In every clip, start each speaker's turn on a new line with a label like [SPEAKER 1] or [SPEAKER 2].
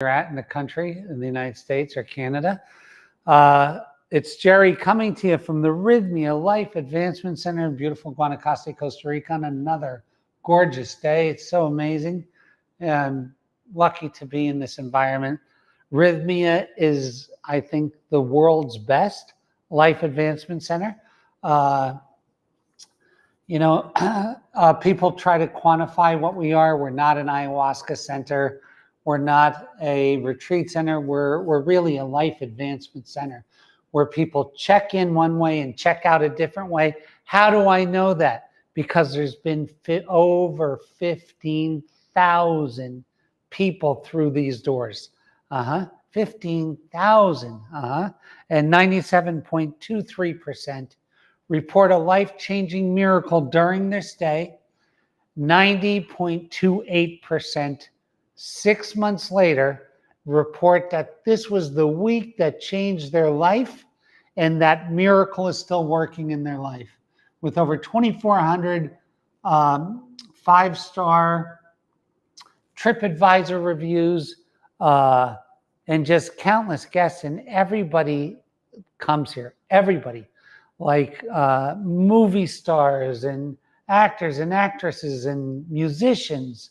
[SPEAKER 1] you're at in the country, in the United States or Canada. It's Jerry coming to you from the Rythmia Life Advancement Center in beautiful Guanacaste, Costa Rica on another gorgeous day. It's so amazing. I'm lucky to be in this environment. Rythmia is, I think, the world's best life advancement center. People try to quantify what we are. We're not an ayahuasca center. We're not a retreat center. We're really a life advancement center where people check in one way and check out a different way. How do I know that? Because there's been over 15,000 people through these doors. 15,000. And 97.23% report a life-changing miracle during their stay. 90.28% 6 months later report that this was the week that changed their life, and that miracle is still working in their life. With over 2,400 5-star TripAdvisor reviews, and just countless guests, and everybody comes here. Everybody, like movie stars and actors and actresses and musicians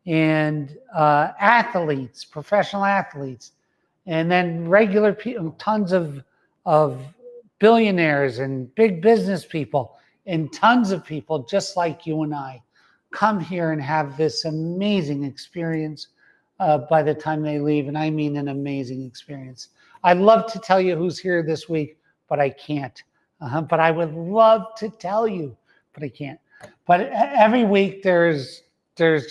[SPEAKER 1] and athletes, professional athletes, and then regular people, tons of billionaires and big business people, and tons of people just like you and I come here and have this amazing experience by the time they leave. And I mean an amazing experience. I'd love to tell you who's here this week, but I can't. But I would love to tell you, but I can't. But every week there's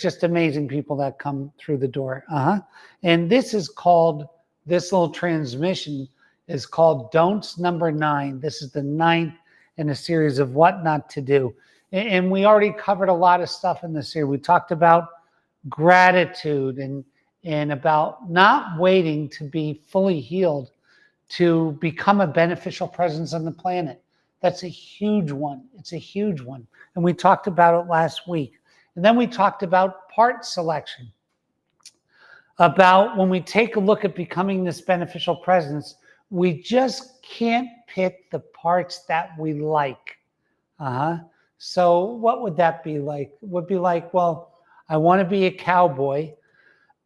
[SPEAKER 1] just amazing people that come through the door. And this little transmission is called Don'ts number 9. This is the 9th in a series of what not to do. And we already covered a lot of stuff in this series. We talked about gratitude and about not waiting to be fully healed to become a beneficial presence on the planet. That's a huge one. It's a huge one. And we talked about it last week. And then we talked about part selection. About when we take a look at becoming this beneficial presence, we just can't pick the parts that we like. So what would that be like? It would be like, well, I want to be a cowboy,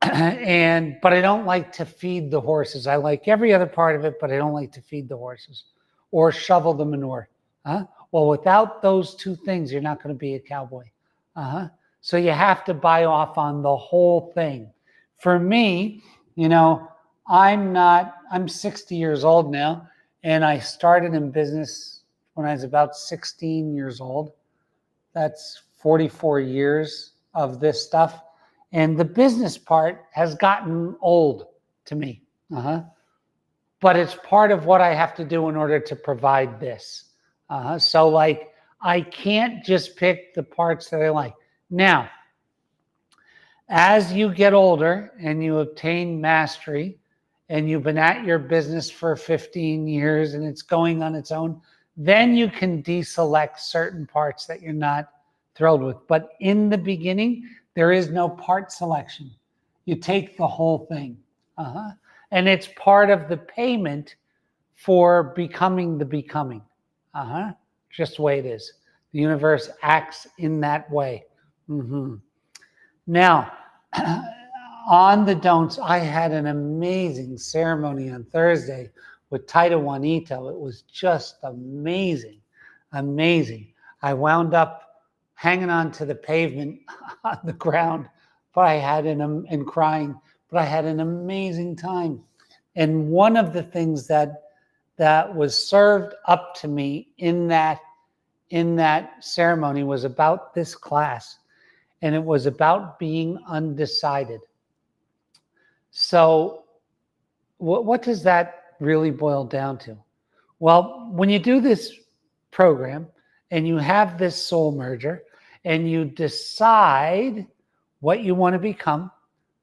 [SPEAKER 1] but I don't like to feed the horses. I like every other part of it, but I don't like to feed the horses or shovel the manure. Well, without those two things, you're not going to be a cowboy. So you have to buy off on the whole thing. For me, I'm 60 years old now, and I started in business when I was about 16 years old. That's 44 years of this stuff. And the business part has gotten old to me. But it's part of what I have to do in order to provide this. So like, I can't just pick the parts that I like. Now, as you get older and you obtain mastery and you've been at your business for 15 years and it's going on its own, then you can deselect certain parts that you're not thrilled with. But in the beginning, there is no part selection. You take the whole thing. And it's part of the payment for becoming the becoming. Just the way it is. The universe acts in that way. Now, on the don'ts, I had an amazing ceremony on Thursday with Taita Juanito. It was just amazing, amazing. I wound up hanging on to the pavement on the ground, but and crying, but I had an amazing time. And one of the things that was served up to me in that ceremony was about this class, and it was about being undecided. So what does that really boil down to? Well, when you do this program and you have this soul merger and you decide what you want to become,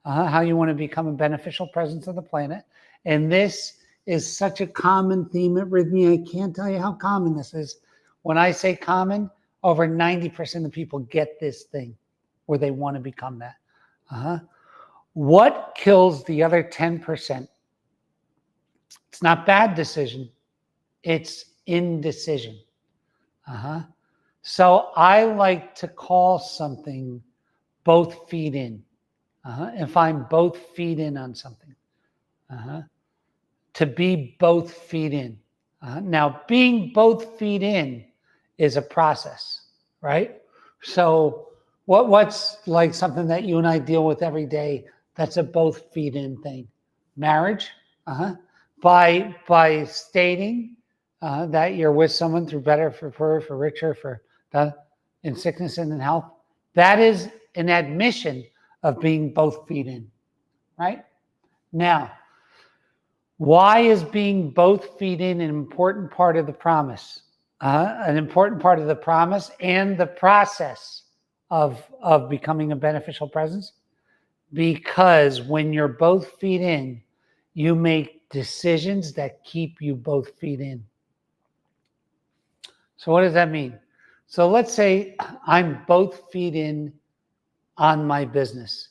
[SPEAKER 1] how you want to become a beneficial presence of the planet, and this is such a common theme at Rythmia. I can't tell you how common this is. When I say common, over 90% of people get this thing where they want to become that. What kills the other 10%? It's not bad decision. It's indecision. So I like to call something both feet in. If I'm both feet in on something. To be both feet in. Now, being both feet in is a process, right? So what's like something that you and I deal with every day that's a both feet in thing? Marriage. By stating that you're with someone through better, for poorer, for richer, for in sickness and in health, that is an admission of being both feet in, right? Now, why is being both feet in an important part of the promise? An important part of the promise and the process of becoming a beneficial presence? Because when you're both feet in, you make decisions that keep you both feet in. So what does that mean? So let's say I'm both feet in on my business,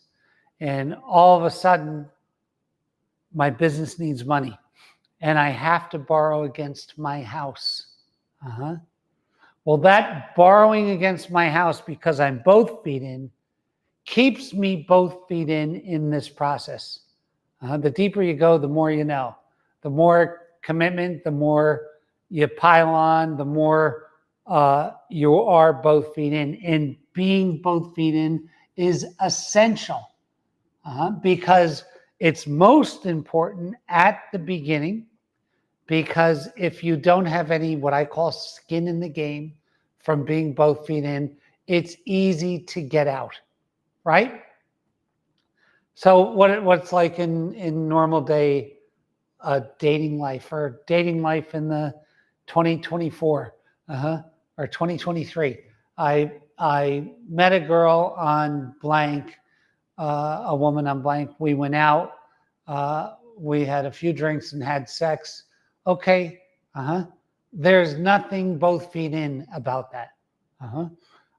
[SPEAKER 1] and all of a sudden my business needs money and I have to borrow against my house. Well, that borrowing against my house, because I'm both feet in, keeps me both feet in this process. The deeper you go, the more you know. The more commitment, the more you pile on, the more you are both feet in. And being both feet in is essential because it's most important at the beginning, because if you don't have any, what I call skin in the game from being both feet in, it's easy to get out, right? So what's like in normal day dating life, or dating life in the 2024 or 2023. I met a girl on blank, a woman on blank. We went out, we had a few drinks and had sex. Okay, there's nothing both feet in about that.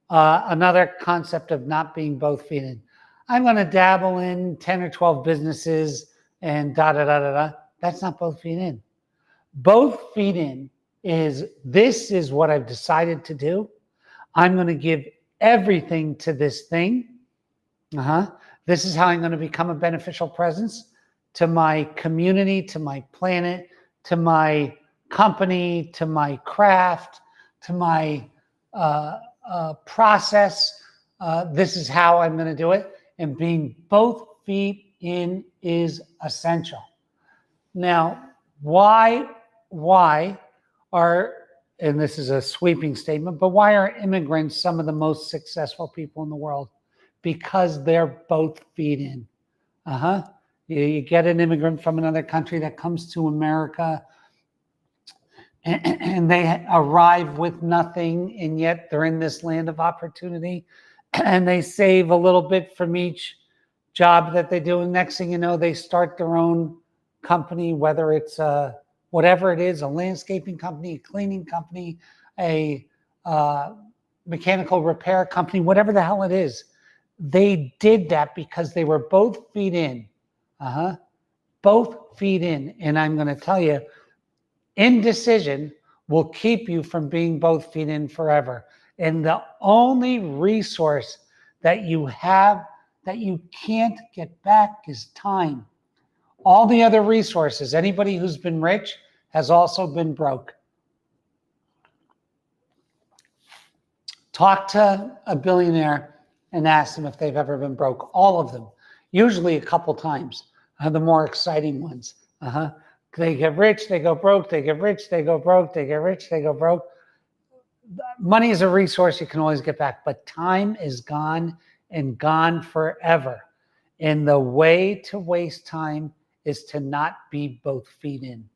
[SPEAKER 1] Another concept of not being both feet in. I'm going to dabble in 10 or 12 businesses and da-da-da-da-da. That's not both feet in. Both feet in is, this is what I've decided to do. I'm going to give everything to this thing. This is how I'm going to become a beneficial presence to my community, to my planet, to my company, to my craft, to my process. This is how I'm going to do it. And being both feet in is essential. Now, why are, and this is a sweeping statement, but why are immigrants some of the most successful people in the world? Because they're both feet in. You get an immigrant from another country that comes to America, and they arrive with nothing, and yet they're in this land of opportunity, and they save a little bit from each job that they do. And next thing you know, they start their own company, whether it's whatever it is, a landscaping company, a cleaning company, a mechanical repair company, whatever the hell it is. They did that because they were both feet in. Both feet in. And I'm going to tell you, indecision will keep you from being both feet in forever. And the only resource that you have that you can't get back is time. All the other resources, anybody who's been rich has also been broke. Talk to a billionaire and ask them if they've ever been broke. All of them, usually a couple times, the more exciting ones. They get rich, they go broke, they get rich, they go broke, they get rich, they go broke. Money is a resource you can always get back, but time is gone, and gone forever. And the way to waste time is to not be both feet in,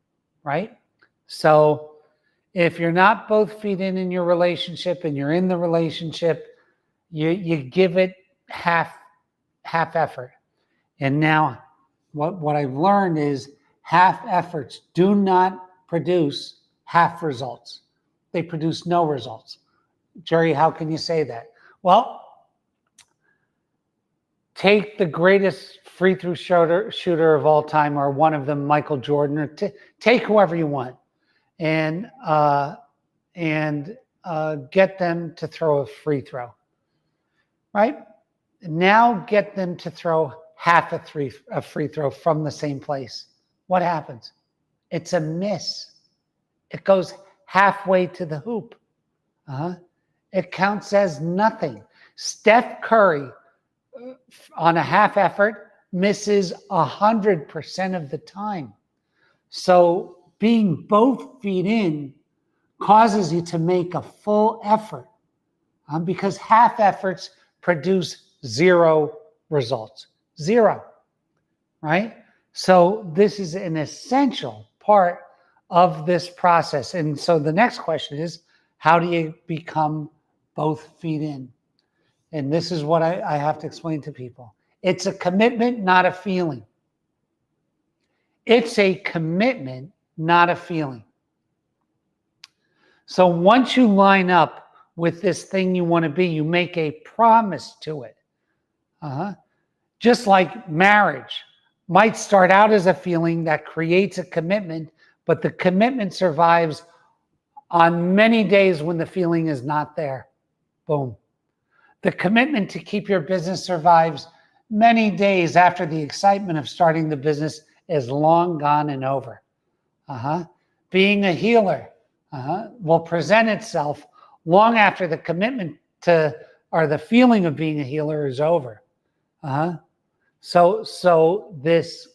[SPEAKER 1] right? So if you're not both feet in your relationship, and you're in the relationship, you give it half effort. And now what I've learned is half efforts do not produce half results. They produce no results. Jerry, how can you say that? Well, take the greatest free throw shooter of all time, or one of them, Michael Jordan, or take whoever you want, and get them to throw a free throw, right? Now get them to throw half a free throw from the same place. What happens? It's a miss. It goes halfway to the hoop. It counts as nothing. Steph Curry, on a half effort, misses 100% of the time. So being both feet in causes you to make a full effort, because half efforts produce zero results. Zero, right? So this is an essential part of this process. And so the next question is, how do you become both feet in? And this is what I have to explain to people. It's a commitment, not a feeling. It's a commitment, not a feeling. So once you line up with this thing you want to be, you make a promise to it. Just like marriage might start out as a feeling that creates a commitment, but the commitment survives on many days when the feeling is not there. Boom. The commitment to keep your business survives many days after the excitement of starting the business is long gone and over. Being a healer will present itself long after the commitment to, or the feeling of being a healer, is over. So this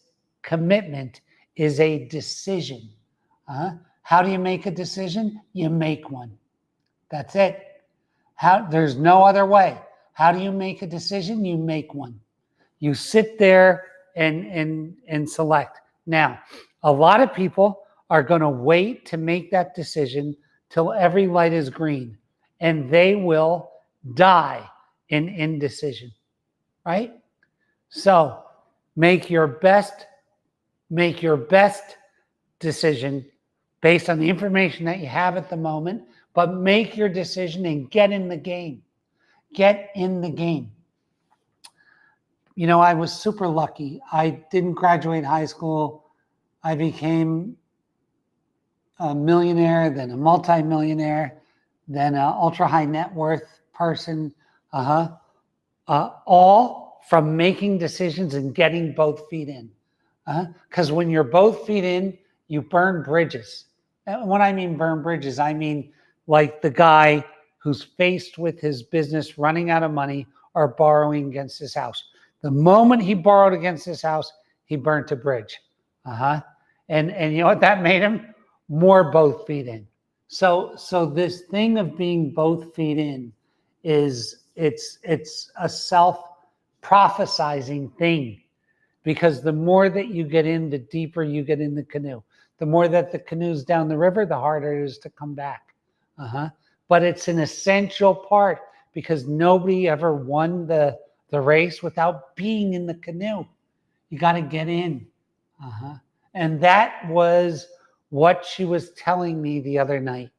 [SPEAKER 1] commitment is a decision. How do you make a decision? You make one. That's it. There's no other way. How do you make a decision? You make one. You sit there and select. Now, a lot of people are going to wait to make that decision till every light is green, and they will die in indecision, right? So make your best decision based on the information that you have at the moment, but make your decision and get in the game. Get in the game. You know, I was super lucky. I didn't graduate high school. I became a millionaire, then a multimillionaire, then an ultra high net worth person. All from making decisions and getting both feet in. Because when you're both feet in, you burn bridges. And when I mean burn bridges, I mean like the guy who's faced with his business running out of money or borrowing against his house. The moment he borrowed against his house, he burnt a bridge. And you know what that made him? More both feet in. So this thing of being both feet in is it's a self-prophesizing thing, because the more that you get in, the deeper you get in the canoe. The more that the canoe's down the river, the harder it is to come back. But it's an essential part, because nobody ever won the race without being in the canoe. You got to get in. And that was what she was telling me the other night.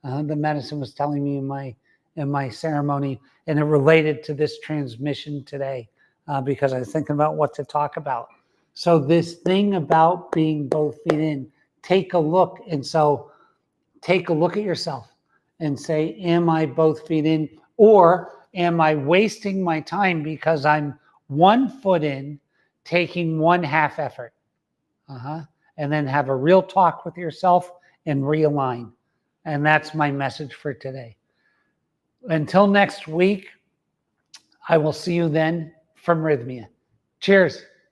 [SPEAKER 1] The medicine was telling me in my ceremony, and it related to this transmission today, because I was thinking about what to talk about. So this thing about being both feet in, take a look. And so take a look at yourself and say, am I both feet in, or am I wasting my time because I'm 1 foot in, taking one half effort? And then have a real talk with yourself and realign. And that's my message for today. Until next week, I will see you then from Rythmia. Cheers.